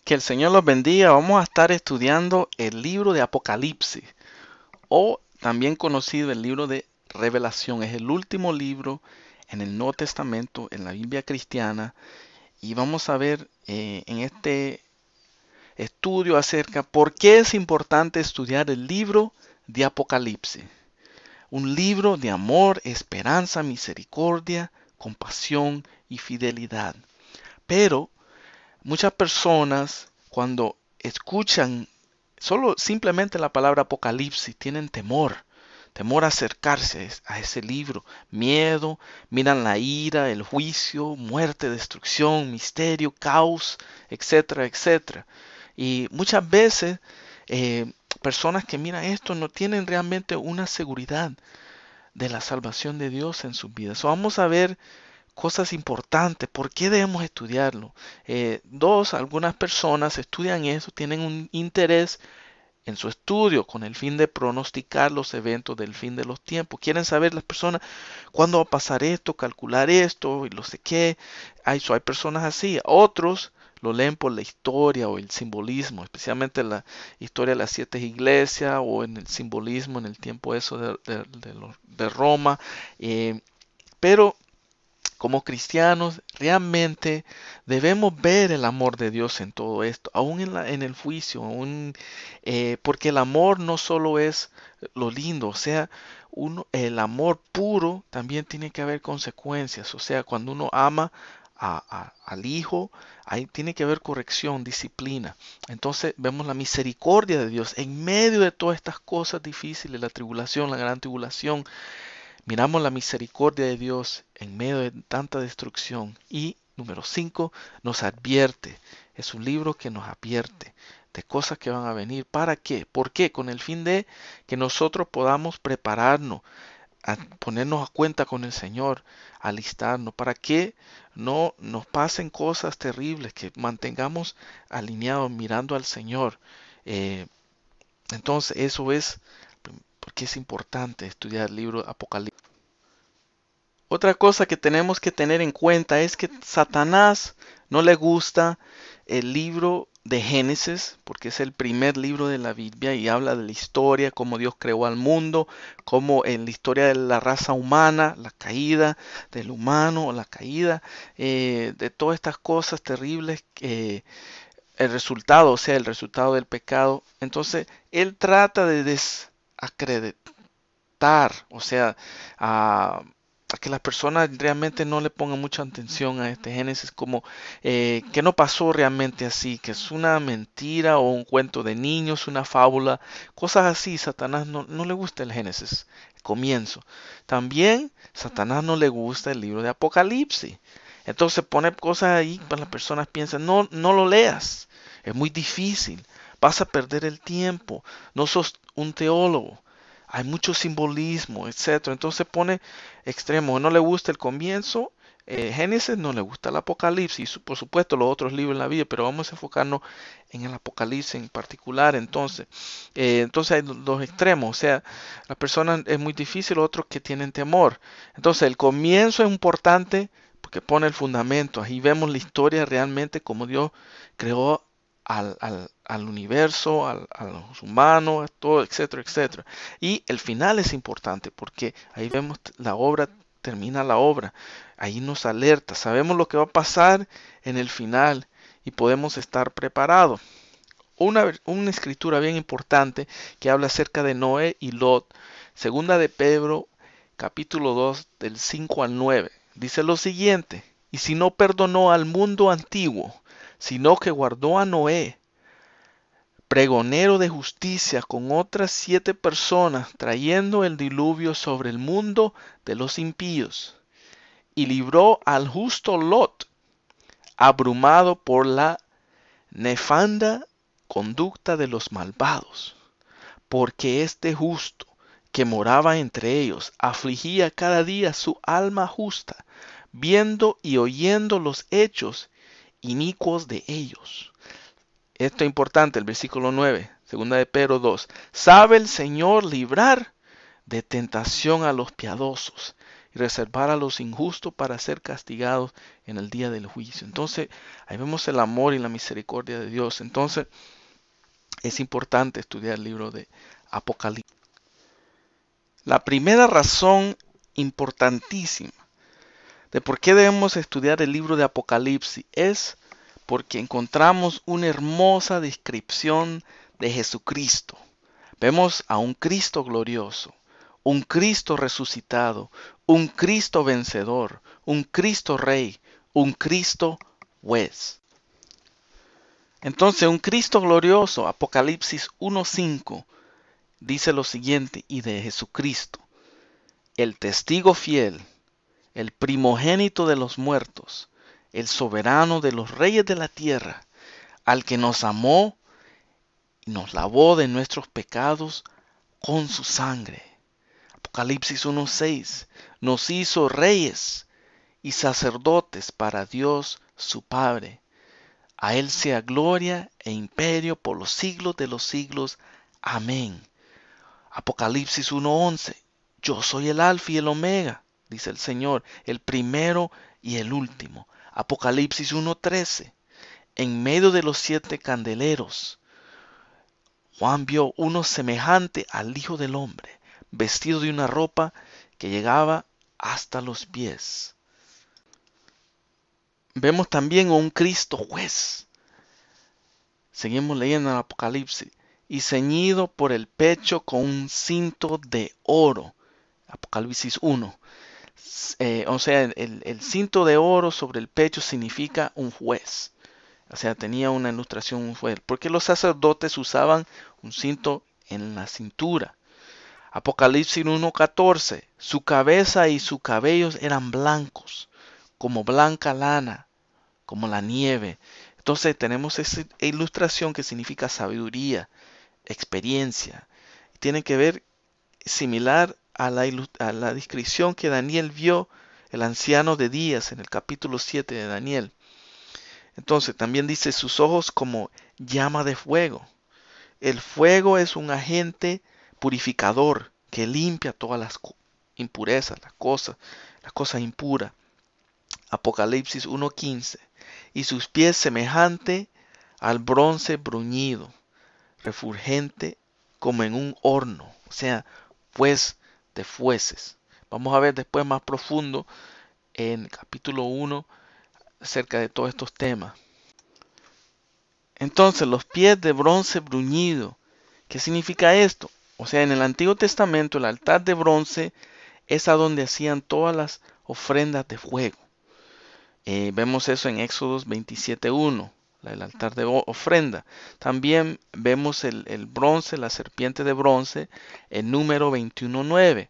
Que el Señor los bendiga. Vamos a estar estudiando el libro de Apocalipsis, o también conocido el libro de Revelación. Es el último libro en el Nuevo Testamento, en la Biblia cristiana, y vamos a ver en este estudio acerca por qué es importante estudiar el libro de Apocalipsis. Un libro de amor, esperanza, misericordia, compasión y fidelidad. Pero muchas personas, cuando escuchan solo simplemente la palabra Apocalipsis, tienen temor a acercarse a ese libro, miedo, miran la ira, el juicio, muerte, destrucción, misterio, caos, etcétera, etcétera. Y muchas veces personas que miran esto no tienen realmente una seguridad de la salvación de Dios en sus vidas. So, vamos a ver cosas importantes. ¿Por qué debemos estudiarlo? Algunas personas estudian eso, tienen un interés en su estudio con el fin de pronosticar los eventos del fin de los tiempos. Quieren saber las personas cuándo va a pasar esto, calcular esto y lo sé qué. Hay personas así. Otros lo leen por la historia o el simbolismo, especialmente la historia de las siete iglesias o en el simbolismo en el tiempo eso de Roma. Pero como cristianos, realmente debemos ver el amor de Dios en todo esto, aún en el juicio, porque el amor no solo es lo lindo, o sea, el amor puro también tiene que haber consecuencias, o sea, cuando uno ama al hijo, ahí tiene que haber corrección, disciplina. Entonces vemos la misericordia de Dios en medio de todas estas cosas difíciles, la tribulación, la gran tribulación. Miramos la misericordia de Dios en medio de tanta destrucción. Y número 5, nos advierte. Es un libro que nos advierte de cosas que van a venir. ¿Para qué? ¿Por qué? Con el fin de que nosotros podamos prepararnos, a ponernos a cuenta con el Señor, alistarnos, para que no nos pasen cosas terribles, que mantengamos alineados mirando al Señor. Eh, entonces eso es porque es importante estudiar el libro Apocalipsis. Otra cosa que tenemos que tener en cuenta es que Satanás no le gusta el libro de Génesis, porque es el primer libro de la Biblia y habla de la historia, cómo Dios creó al mundo, cómo en la historia de la raza humana, la caída del humano, la caída de todas estas cosas terribles, el resultado, o sea, el resultado del pecado. Entonces, él trata de desacreditar, o sea, a que las personas realmente no le pongan mucha atención a este Génesis, como que no pasó realmente así, que es una mentira o un cuento de niños, una fábula, cosas así. Satanás no le gusta el Génesis, el comienzo. También Satanás no le gusta el libro de Apocalipsis. Entonces pone cosas ahí para las personas piensan, no lo leas, es muy difícil, vas a perder el tiempo, no sos un teólogo. Hay mucho simbolismo, etcétera. Entonces pone extremo. No le gusta el comienzo, Génesis, no le gusta el Apocalipsis. Por supuesto, los otros libros en la Biblia, pero vamos a enfocarnos en el Apocalipsis en particular. Entonces hay dos extremos. O sea, las personas es muy difícil, otros que tienen temor. Entonces, el comienzo es importante porque pone el fundamento. Ahí vemos la historia realmente como Dios creó al universo, a los humanos, a todo, etcétera, etcétera. Y el final es importante porque ahí vemos la obra, termina la obra, ahí nos alerta, sabemos lo que va a pasar en el final y podemos estar preparados. Una escritura bien importante que habla acerca de Noé y Lot, segunda de Pedro, capítulo 2, del 5 al 9, dice lo siguiente: y si no perdonó al mundo antiguo, sino que guardó a Noé, pregonero de justicia, con otras 7 personas, trayendo el diluvio sobre el mundo de los impíos, y libró al justo Lot, abrumado por la nefanda conducta de los malvados, porque este justo, que moraba entre ellos, afligía cada día su alma justa, viendo y oyendo los hechos inicuos de ellos. Esto es importante, el versículo 9, segunda de Pedro 2. Sabe el Señor librar de tentación a los piadosos y reservar a los injustos para ser castigados en el día del juicio. Entonces, ahí vemos el amor y la misericordia de Dios. Entonces, es importante estudiar el libro de Apocalipsis. La primera razón importantísima de por qué debemos estudiar el libro de Apocalipsis es porque encontramos una hermosa descripción de Jesucristo. Vemos a un Cristo glorioso, un Cristo resucitado, un Cristo vencedor, un Cristo rey, un Cristo juez. Entonces, un Cristo glorioso, Apocalipsis 1:5, dice lo siguiente, y de Jesucristo, el testigo fiel, el primogénito de los muertos, el soberano de los reyes de la tierra, al que nos amó y nos lavó de nuestros pecados con su sangre. Apocalipsis 1:6, nos hizo reyes y sacerdotes para Dios su Padre. A Él sea gloria e imperio por los siglos de los siglos. Amén. Apocalipsis 1:11, yo soy el Alfa y el Omega, dice el Señor, el primero y el último. Apocalipsis 1:13, en medio de los 7 candeleros, Juan vio uno semejante al Hijo del Hombre, vestido de una ropa que llegaba hasta los pies. Vemos también a un Cristo juez. Seguimos leyendo en Apocalipsis. Y ceñido por el pecho con un cinto de oro. Apocalipsis 1. O sea, el cinto de oro sobre el pecho significa un juez. O sea, tenía una ilustración un juez. Porque los sacerdotes usaban un cinto en la cintura. Apocalipsis 1:14. Su cabeza y sus cabellos eran blancos, como blanca lana, como la nieve. Entonces tenemos esa ilustración que significa sabiduría, experiencia. Tiene que ver similar a la descripción que Daniel vio, el anciano de días, en el capítulo 7 de Daniel. Entonces también dice sus ojos como llama de fuego. El fuego es un agente purificador que limpia todas las impurezas, las cosas impuras. Apocalipsis 1:15. Y sus pies semejante al bronce bruñido, refulgente como en un horno, o sea, pues de fueces. Vamos a ver después más profundo en capítulo 1 acerca de todos estos temas. Entonces, los pies de bronce bruñido, ¿qué significa esto? O sea, en el Antiguo Testamento el altar de bronce es a donde hacían todas las ofrendas de fuego. Vemos eso en Éxodo 27:1. El altar de ofrenda. También vemos el bronce, la serpiente de bronce, en Número 21:9.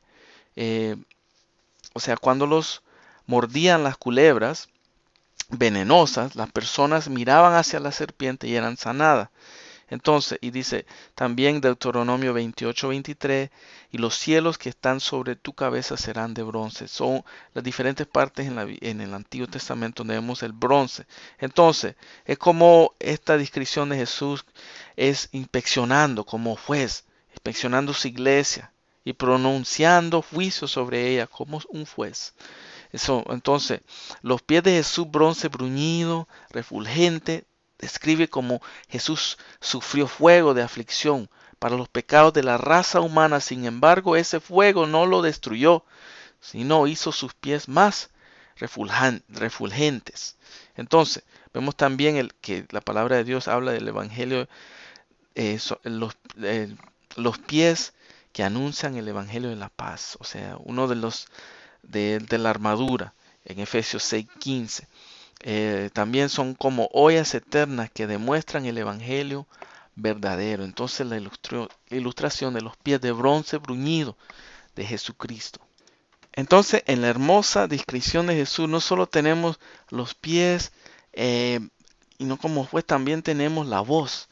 O sea, cuando los mordían las culebras venenosas, las personas miraban hacia la serpiente y eran sanadas. Entonces, y dice también Deuteronomio 28:23, y los cielos que están sobre tu cabeza serán de bronce. Son las diferentes partes en el Antiguo Testamento donde vemos el bronce. Entonces, es como esta descripción de Jesús es inspeccionando como juez, inspeccionando su iglesia y pronunciando juicio sobre ella como un juez. Entonces, los pies de Jesús, bronce bruñido, refulgente, describe cómo Jesús sufrió fuego de aflicción para los pecados de la raza humana. Sin embargo, ese fuego no lo destruyó, sino hizo sus pies más refulgentes. Entonces, vemos también que la palabra de Dios habla del Evangelio, los pies que anuncian el Evangelio de la paz. O sea, uno de los de la armadura en Efesios 6:15. También son como ollas eternas que demuestran el evangelio verdadero. Entonces la ilustración de los pies de bronce bruñido de Jesucristo. Entonces en la hermosa descripción de Jesús no solo tenemos los pies, y no como juez, también tenemos la voz.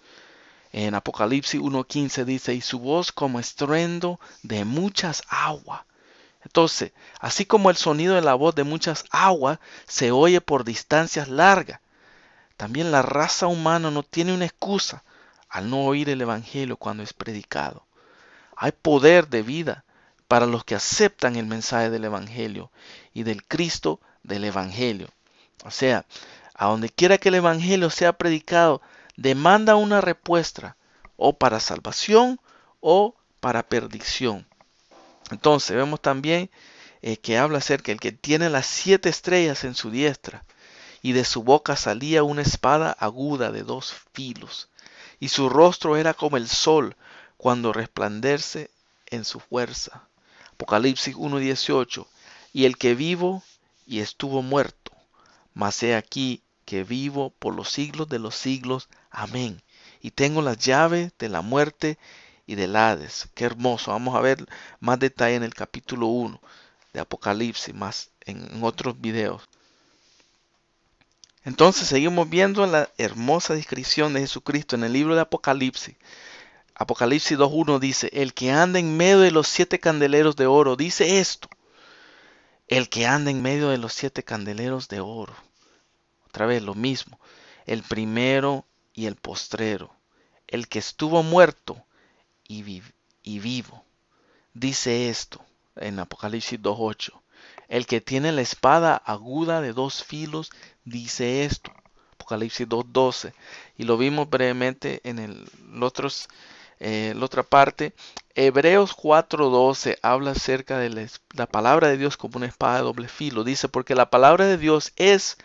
En Apocalipsis 1:15 dice, y su voz como estruendo de muchas aguas. Entonces, así como el sonido de la voz de muchas aguas se oye por distancias largas, también la raza humana no tiene una excusa al no oír el Evangelio cuando es predicado. Hay poder de vida para los que aceptan el mensaje del Evangelio y del Cristo del Evangelio. O sea, a donde quiera que el Evangelio sea predicado, demanda una respuesta, o para salvación o para perdición. Entonces vemos también que habla acerca del que tiene las 7 estrellas en su diestra, y de su boca salía una espada aguda de 2 filos, y su rostro era como el sol cuando resplandece en su fuerza. Apocalipsis 1:18. Y el que vivo y estuvo muerto, mas he aquí que vivo por los siglos de los siglos. Amén. Y tengo las llaves de la muerte y del Hades. Qué hermoso. Vamos a ver más detalle en el capítulo 1 de Apocalipsis, más en otros videos. Entonces seguimos viendo la hermosa descripción de Jesucristo en el libro de Apocalipsis. Apocalipsis 2:1 dice, el que anda en medio de los 7 candeleros de oro, dice esto, el que anda en medio de los 7 candeleros de oro. Otra vez lo mismo, el primero y el postrero, el que estuvo muerto y vivo. Dice esto en Apocalipsis 2:8. El que tiene la espada aguda de 2 filos, dice esto. Apocalipsis 2:12. Y lo vimos brevemente en la otra parte. Hebreos 4:12 habla acerca de la palabra de Dios como una espada de doble filo. Dice, porque la palabra de Dios es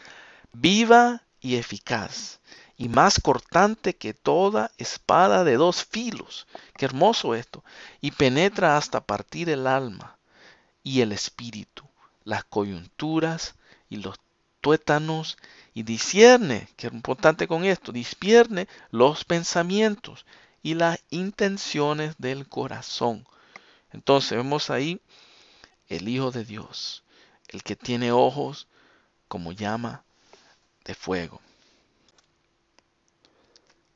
viva y eficaz, y más cortante que toda espada de 2 filos. Qué hermoso esto. Y penetra hasta partir el alma y el espíritu, las coyunturas y los tuétanos, y discierne, que es importante con esto, discierne los pensamientos y las intenciones del corazón. Entonces vemos ahí el Hijo de Dios, el que tiene ojos como llama de fuego.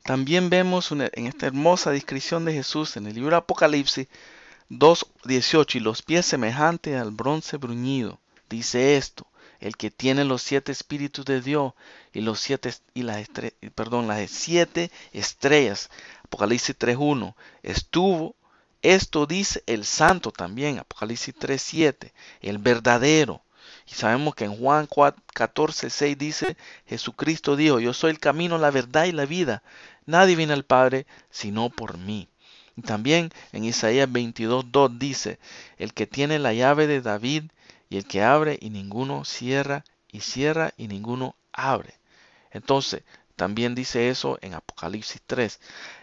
También vemos en esta hermosa descripción de Jesús en el libro de Apocalipsis 2:18, y los pies semejantes al bronce bruñido. Dice esto, el que tiene los 7 espíritus de Dios y las 7 estrellas. Apocalipsis 3:1. Esto dice el santo también. Apocalipsis 3:7. El verdadero. Y sabemos que en Juan 14:6 dice, Jesucristo dijo, yo soy el camino, la verdad y la vida. Nadie viene al Padre sino por mí. Y también en Isaías 22:2 dice, el que tiene la llave de David, y el que abre y ninguno cierra y ninguno abre. Entonces, también dice eso en Apocalipsis 3.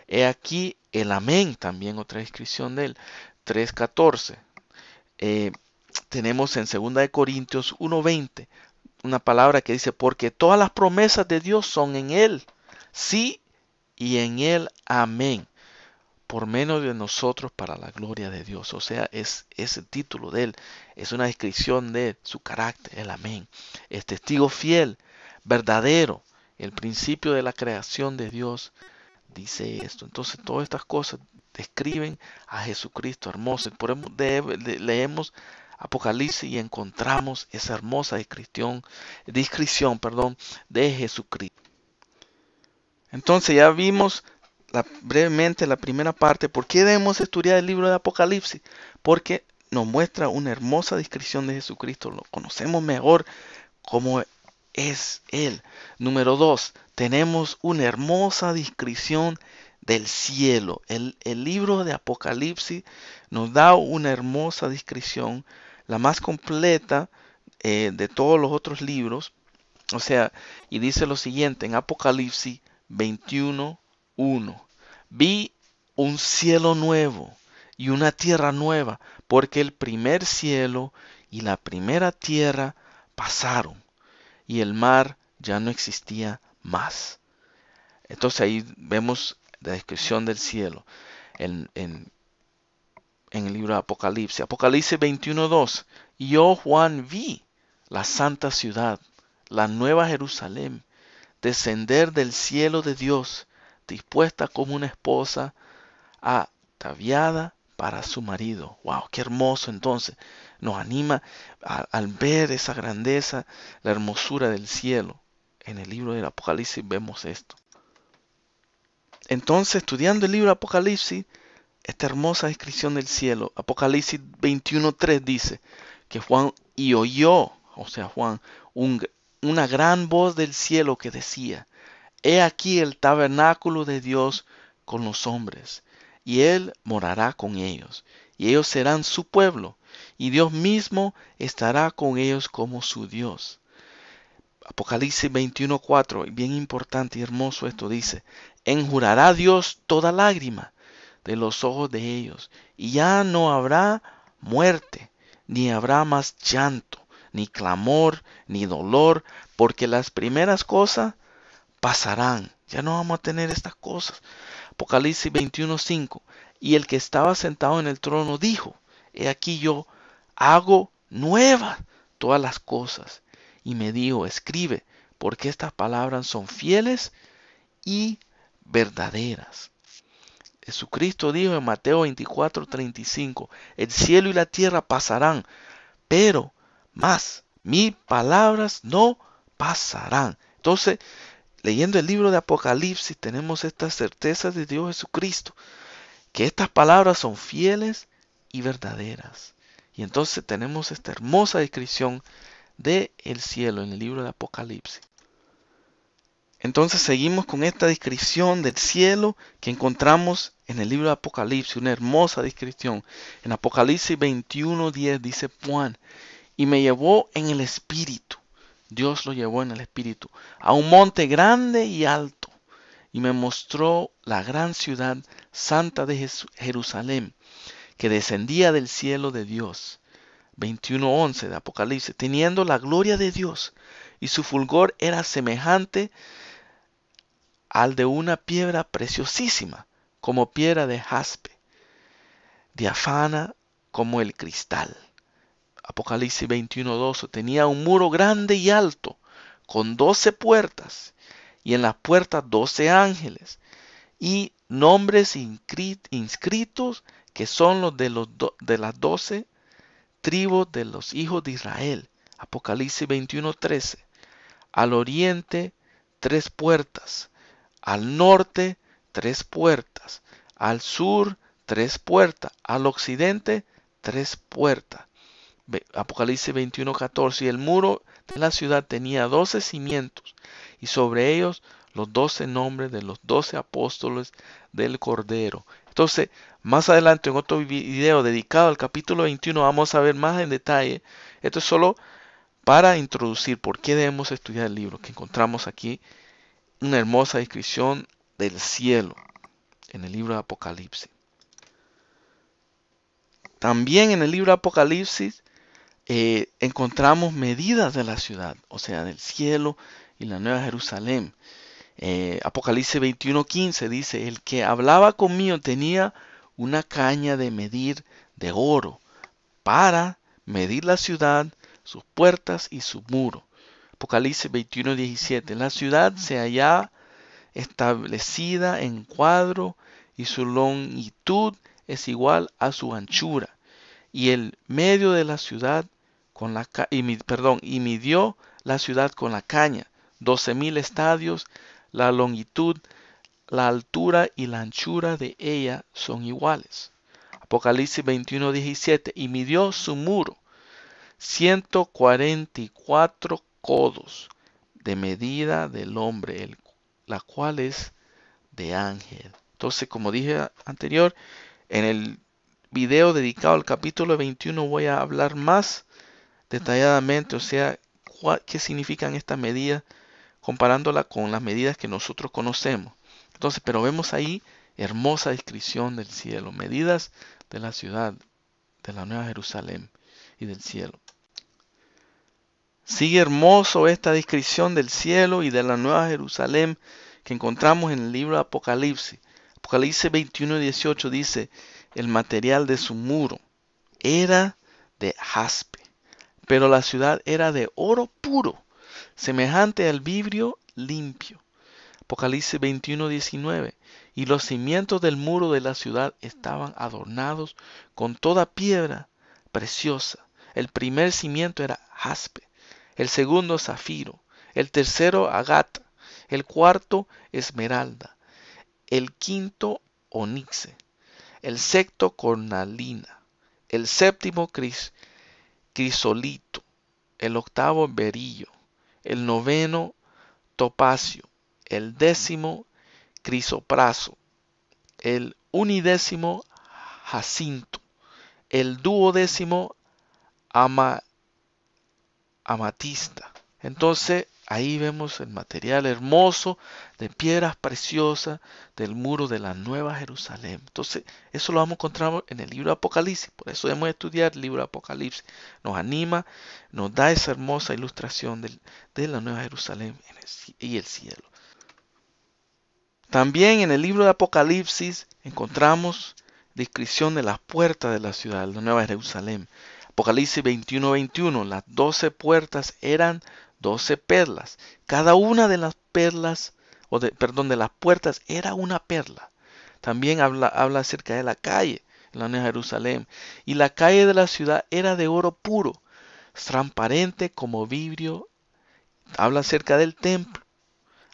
He aquí el amén, también otra descripción de él, 3:14. Tenemos en 2 Corintios 1:20 una palabra que dice, porque todas las promesas de Dios son en él, sí, y en él amén, por menos de nosotros para la gloria de Dios. O sea, es ese título de él, es una descripción de su carácter, el amén. Es testigo fiel, verdadero, el principio de la creación de Dios, dice esto. Entonces todas estas cosas describen a Jesucristo hermoso. Por eso leemos Apocalipsis y encontramos esa hermosa descripción de Jesucristo. Entonces ya vimos brevemente la primera parte. ¿Por qué debemos estudiar el libro de Apocalipsis? Porque nos muestra una hermosa descripción de Jesucristo. Lo conocemos mejor como es Él. Número 2, tenemos una hermosa descripción del cielo. El libro de Apocalipsis nos da una hermosa descripción, la más completa de todos los otros libros. O sea, y dice lo siguiente en Apocalipsis 21:1. Vi un cielo nuevo y una tierra nueva, porque el primer cielo y la primera tierra pasaron, y el mar ya no existía más. Entonces ahí vemos la descripción del cielo en el libro de Apocalipsis. Apocalipsis 21:2. Y yo, Juan, vi la santa ciudad, la nueva Jerusalén, descender del cielo de Dios, dispuesta como una esposa ataviada para su marido. Wow, qué hermoso. Entonces nos anima al ver esa grandeza, la hermosura del cielo. En el libro del Apocalipsis vemos esto. Entonces, estudiando el libro de Apocalipsis, esta hermosa descripción del cielo. Apocalipsis 21:3 dice que Juan y oyó, o sea, Juan, un- una gran voz del cielo que decía: He aquí el tabernáculo de Dios con los hombres, y Él morará con ellos, y ellos serán su pueblo, y Dios mismo estará con ellos como su Dios. Apocalipsis 21:4, bien importante y hermoso esto dice: Enjurará Dios toda lágrima de los ojos de ellos, y ya no habrá muerte, ni habrá más llanto, ni clamor, ni dolor, porque las primeras cosas pasarán. Ya no vamos a tener estas cosas. Apocalipsis 21:5. Y el que estaba sentado en el trono dijo: He aquí yo hago nuevas todas las cosas. Y me dijo: Escribe, porque estas palabras son fieles y verdaderas. Jesucristo dijo en Mateo 24:35: El cielo y la tierra pasarán, pero más mis palabras no pasarán. Entonces, leyendo el libro de Apocalipsis, tenemos esta certeza de Dios Jesucristo, que estas palabras son fieles y verdaderas. Y entonces tenemos esta hermosa descripción de el cielo en el libro de Apocalipsis. Entonces seguimos con esta descripción del cielo que encontramos en el libro de Apocalipsis, una hermosa descripción. En Apocalipsis 21:10 dice Juan: Y me llevó en el espíritu, Dios lo llevó en el espíritu, a un monte grande y alto, y me mostró la gran ciudad santa de Jerusalén, que descendía del cielo de Dios. 21:11 de Apocalipsis, teniendo la gloria de Dios, y su fulgor era semejante al de una piedra preciosísima, como piedra de jaspe, diáfana como el cristal. Apocalipsis 21:12, tenía un muro grande y alto, con 12 puertas, y en las puertas 12 ángeles, y nombres inscritos que son los de las 12 tribus de los hijos de Israel. Apocalipsis 21:13, al oriente 3 puertas, al norte 3 puertas, al sur 3 puertas, al occidente 3 puertas. Apocalipsis 21:14, y el muro de la ciudad tenía 12 cimientos, y sobre ellos los 12 nombres de los 12 apóstoles del Cordero. Entonces, más adelante en otro video dedicado al capítulo 21 vamos a ver más en detalle. Esto es solo para introducir por qué debemos estudiar el libro, que encontramos aquí una hermosa descripción del cielo en el libro de Apocalipsis. También en el libro de Apocalipsis encontramos medidas de la ciudad, o sea, del cielo y la Nueva Jerusalén. Apocalipsis 21:15 dice: El que hablaba conmigo tenía una caña de medir de oro para medir la ciudad, sus puertas y su muro. Apocalipsis 21:17, la ciudad se halla establecida en cuadro, y su longitud es igual a su anchura, y el medio de la ciudad con la y midió la ciudad con la caña, 12,000 estadios. La longitud, la altura y la anchura de ella son iguales. Apocalipsis 21:17, y midió su muro 144 codos de medida del hombre, la cual es de ángel. Entonces, como dije anterior, en el video dedicado al capítulo 21 voy a hablar más detalladamente, o sea, qué significan estas medidas, comparándola con las medidas que nosotros conocemos. Entonces, pero vemos ahí hermosa descripción del cielo, medidas de la ciudad, de la Nueva Jerusalén y del cielo. Sigue hermoso esta descripción del cielo y de la Nueva Jerusalén que encontramos en el libro de Apocalipsis. Apocalipsis 21:18 dice: el material de su muro era de jaspe, pero la ciudad era de oro puro, semejante al vidrio limpio. Apocalipsis 21:19, y los cimientos del muro de la ciudad estaban adornados con toda piedra preciosa. El primer cimiento era jaspe, el segundo zafiro, el tercero agata, el cuarto esmeralda, el quinto onixe, el sexto cornalina, el séptimo crisolito, el octavo berillo, el noveno topacio, el décimo crisopraso, el unidécimo jacinto, el duodécimo amatista. Entonces ahí vemos el material hermoso de piedras preciosas del muro de la Nueva Jerusalén. Entonces eso lo vamos a encontrar en el libro de Apocalipsis. Por eso debemos estudiar el libro de Apocalipsis. Nos anima, nos da esa hermosa ilustración de la Nueva Jerusalén y el cielo. También en el libro de Apocalipsis encontramos descripción de las puertas de la ciudad, de la Nueva Jerusalén. Apocalipsis 21:21, las 12 puertas eran 12 perlas. Cada una de las perlas, de las puertas era una perla. También habla acerca de la calle, en la Nueva Jerusalén. Y la calle de la ciudad era de oro puro, transparente como vidrio. Habla acerca del templo.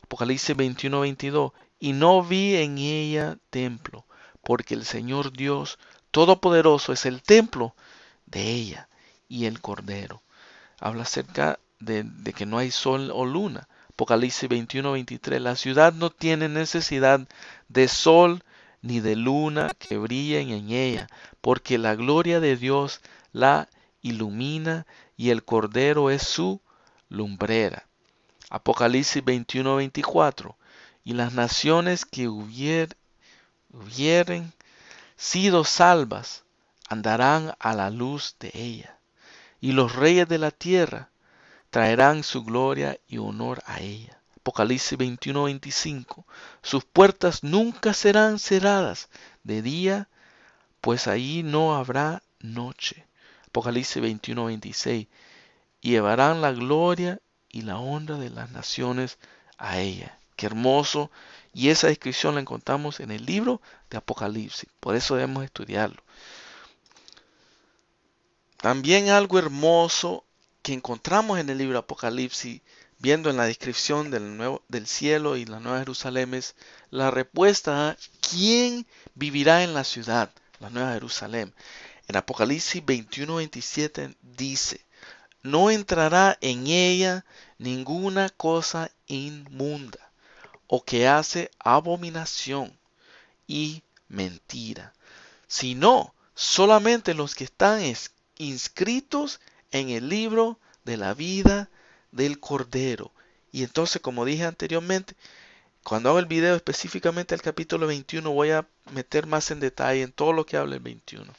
Apocalipsis 21:22. Y no vi en ella templo, porque el Señor Dios Todopoderoso es el templo de ella y el Cordero. Habla acerca de que no hay sol o luna. Apocalipsis 21:23. La ciudad no tiene necesidad de sol ni de luna que brillen en ella, porque la gloria de Dios la ilumina y el Cordero es su lumbrera. Apocalipsis 21:24. Y las naciones que hubieren sido salvas andarán a la luz de ella, y los reyes de la tierra traerán su gloria y honor a ella. Apocalipsis 21:25. Sus puertas nunca serán cerradas de día, pues allí no habrá noche. Apocalipsis 21:26. Y llevarán la gloria y la honra de las naciones a ella. Qué hermoso. Y esa descripción la encontramos en el libro de Apocalipsis. Por eso debemos estudiarlo. También algo hermoso que encontramos en el libro de Apocalipsis, viendo en la descripción del cielo y la Nueva Jerusalén, es la respuesta a quién vivirá en la ciudad, la Nueva Jerusalén. En Apocalipsis 21:27 dice: no entrará en ella ninguna cosa inmunda o que hace abominación y mentira, sino solamente los que están inscritos en el libro de la vida del Cordero. Y entonces, como dije anteriormente, cuando hago el video específicamente al capítulo 21, voy a meter más en detalle en todo lo que habla el 21.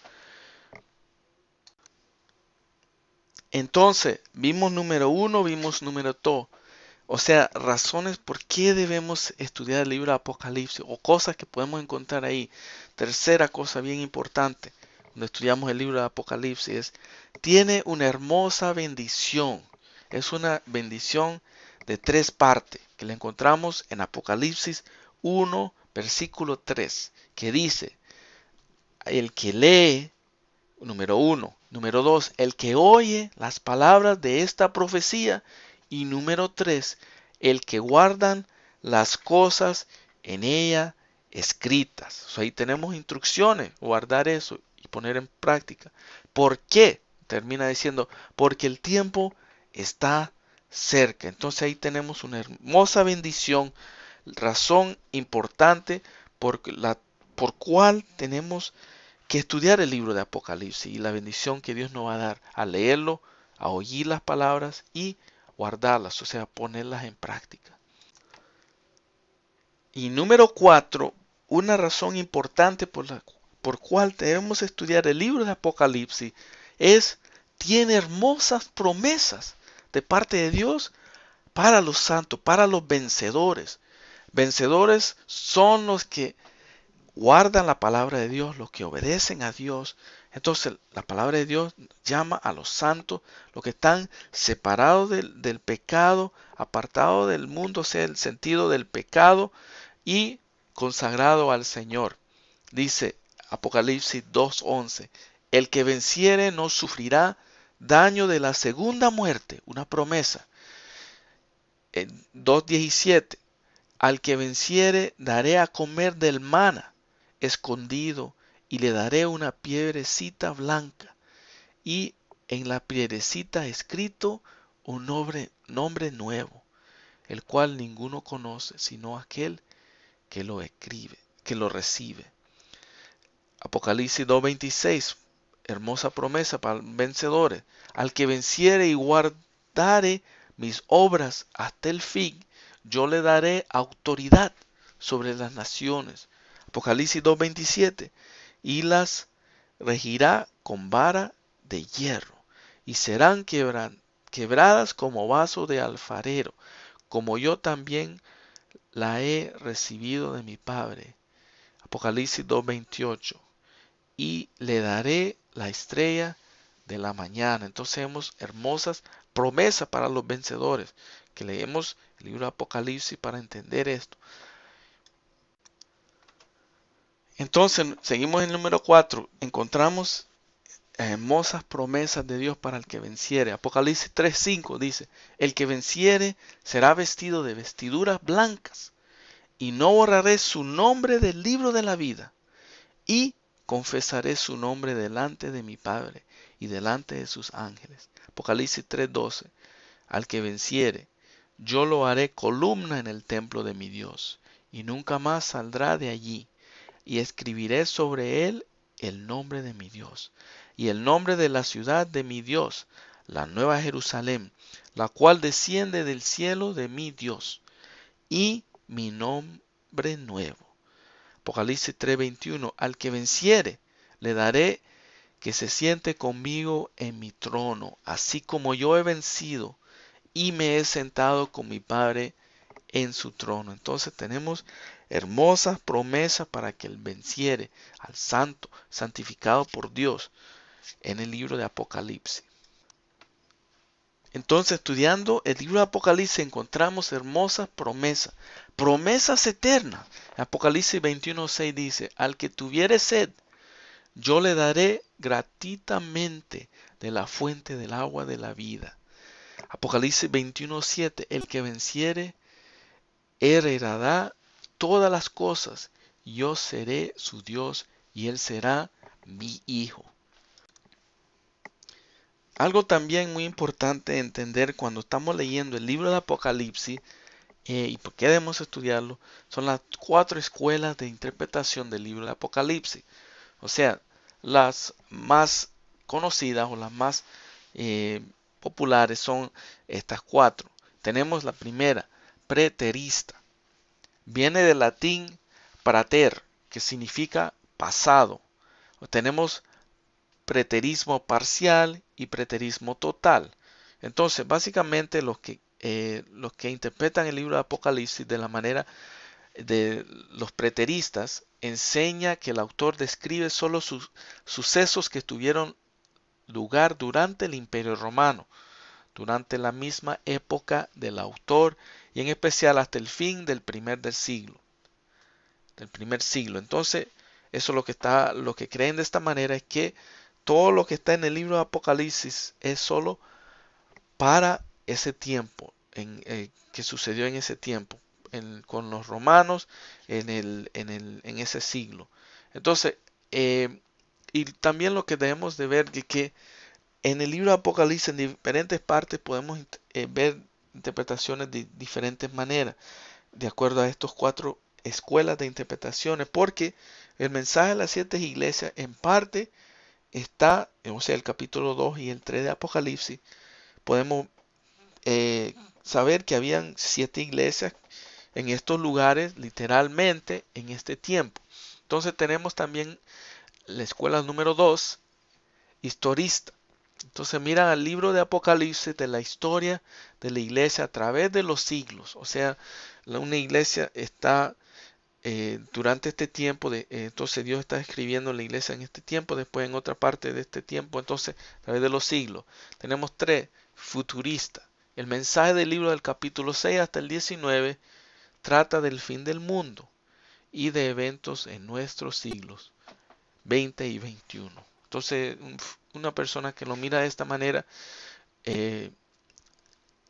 Entonces, vimos número 1, vimos número 2. O sea, razones por qué debemos estudiar el libro de Apocalipsis o cosas que podemos encontrar ahí. Tercera cosa bien importante cuando estudiamos el libro de Apocalipsis es, tiene una hermosa bendición. Es una bendición de 3 partes que la encontramos en Apocalipsis 1, versículo 3, que dice: el que lee, número 1. Número 2, el que oye las palabras de esta profecía. Y número 3, el que guardan las cosas en ella escritas. O sea, ahí tenemos instrucciones, guardar eso y poner en práctica. ¿Por qué? Termina diciendo, porque el tiempo está cerca. Entonces ahí tenemos una hermosa bendición, razón importante por cual tenemos que estudiar el libro de Apocalipsis y la bendición que Dios nos va a dar a leerlo, a oír las palabras y guardarlas, o sea, ponerlas en práctica. Y número 4, una razón importante por cual debemos estudiar el libro de Apocalipsis es, tiene hermosas promesas de parte de Dios para los santos, para los vencedores. Vencedores son los que guardan la palabra de Dios, los que obedecen a Dios. Entonces la palabra de Dios llama a los santos, los que están separados del pecado, apartados del mundo, o sea, el sentido del pecado, y consagrado al Señor. Dice Apocalipsis 2:11, el que venciere no sufrirá daño de la segunda muerte, una promesa. 2:17, al que venciere daré a comer del maná escondido y le daré una piedrecita blanca, y en la piedrecita escrito un nombre nuevo, el cual ninguno conoce, sino aquel que lo escribe, que lo recibe. Apocalipsis 2:26, hermosa promesa para vencedores. Al que venciere y guardare mis obras hasta el fin, yo le daré autoridad sobre las naciones. Apocalipsis 2:27, y las regirá con vara de hierro, y serán quebradas como vaso de alfarero, como yo también la he recibido de mi Padre. Apocalipsis 2:28, y le daré la estrella de la mañana. Entonces vemos hermosas promesas para los vencedores, que leemos el libro de Apocalipsis para entender esto. Entonces seguimos en el número 4, encontramos hermosas promesas de Dios para el que venciere. Apocalipsis 3:5 dice, el que venciere será vestido de vestiduras blancas, y no borraré su nombre del libro de la vida, y confesaré su nombre delante de mi Padre y delante de sus ángeles. Apocalipsis 3:12, al que venciere, yo lo haré columna en el templo de mi Dios, y nunca más saldrá de allí, y escribiré sobre él el nombre de mi Dios, y el nombre de la ciudad de mi Dios, la nueva Jerusalén, la cual desciende del cielo de mi Dios, y mi nombre nuevo. Apocalipsis 3:21, al que venciere, le daré que se siente conmigo en mi trono, así como yo he vencido y me he sentado con mi Padre en su trono. Entonces tenemos hermosas promesas para que él venciere al santo, santificado por Dios, en el libro de Apocalipsis. Entonces, estudiando el libro de Apocalipsis, encontramos hermosas promesas, promesas eternas. Apocalipsis 21:6 dice, al que tuviere sed, yo le daré gratuitamente de la fuente del agua de la vida. Apocalipsis 21:7, el que venciere heredará todas las cosas, yo seré su Dios y él será mi hijo. Algo también muy importante entender cuando estamos leyendo el libro de Apocalipsis y por qué debemos estudiarlo, son las 4 escuelas de interpretación del libro de Apocalipsis. O sea, las más conocidas o las más populares son estas 4. Tenemos la primera, preterista. Viene del latín prater, que significa pasado. Tenemos preterismo parcial y preterismo total. Entonces, básicamente los que interpretan el libro de Apocalipsis de la manera de los preteristas enseña que el autor describe solo sus sucesos que tuvieron lugar durante el Imperio Romano, durante la misma época del autor y en especial hasta el fin del primer siglo. Entonces, eso lo que creen de esta manera es que todo lo que está en el libro de Apocalipsis es solo para ese tiempo que sucedió en ese tiempo con los romanos en ese siglo. Entonces, y también lo que debemos de ver es que en el libro de Apocalipsis en diferentes partes podemos ver interpretaciones de diferentes maneras, de acuerdo a estos 4 escuelas de interpretaciones, porque el mensaje de las 7 iglesias en parte está, o sea, el capítulo 2 y el 3 de Apocalipsis, podemos saber que habían 7 iglesias en estos lugares, literalmente, en este tiempo. Entonces tenemos también la escuela número 2, historista. Entonces mira el libro de Apocalipsis de la historia de la iglesia a través de los siglos. O sea, una iglesia está durante este tiempo, entonces Dios está escribiendo la iglesia en este tiempo, después en otra parte de este tiempo, entonces a través de los siglos. Tenemos 3, futurista. El mensaje del libro del capítulo 6 hasta el 19 trata del fin del mundo y de eventos en nuestros siglos 20 y 21. Entonces, una persona que lo mira de esta manera,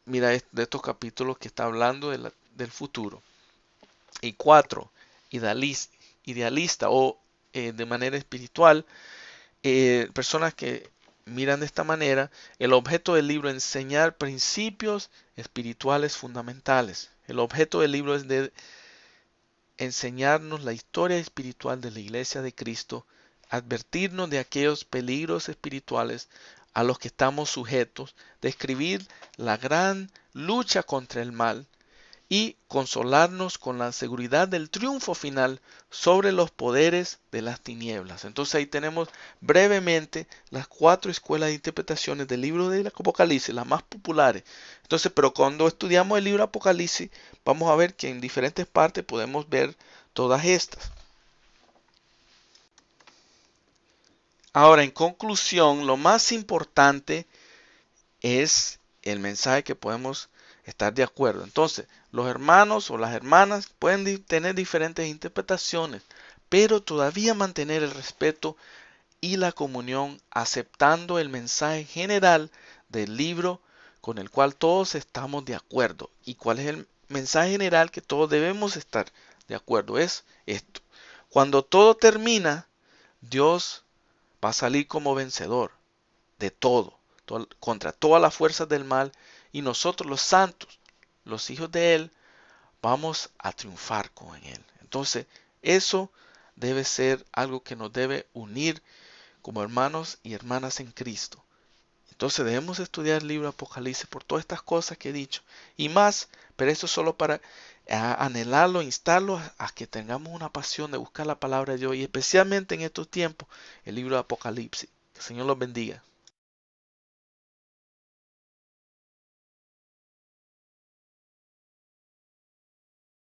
mira de estos capítulos que está hablando del futuro. Y 4, idealista o de manera espiritual, personas que miran de esta manera, el objeto del libro es enseñar principios espirituales fundamentales. El objeto del libro es de enseñarnos la historia espiritual de la Iglesia de Cristo, advertirnos de aquellos peligros espirituales a los que estamos sujetos, describir la gran lucha contra el mal y consolarnos con la seguridad del triunfo final sobre los poderes de las tinieblas. Entonces ahí tenemos brevemente las 4 escuelas de interpretaciones del libro del Apocalipsis, las más populares. Entonces, pero cuando estudiamos el libro Apocalipsis, vamos a ver que en diferentes partes podemos ver todas estas. Ahora, en conclusión, lo más importante es el mensaje que podemos estar de acuerdo. Entonces, los hermanos o las hermanas pueden tener diferentes interpretaciones, pero todavía mantener el respeto y la comunión, aceptando el mensaje general del libro con el cual todos estamos de acuerdo. ¿Y cuál es el mensaje general que todos debemos estar de acuerdo? Es esto. Cuando todo termina, Dios va a salir como vencedor de todo, contra todas las fuerzas del mal, y nosotros los santos, los hijos de Él, vamos a triunfar con Él. Entonces, eso debe ser algo que nos debe unir como hermanos y hermanas en Cristo. Entonces debemos estudiar el libro Apocalipsis por todas estas cosas que he dicho y más, pero esto es solo para anhelarlo, instarlo a que tengamos una pasión de buscar la palabra de Dios y especialmente en estos tiempos el libro de Apocalipsis. Que el Señor los bendiga.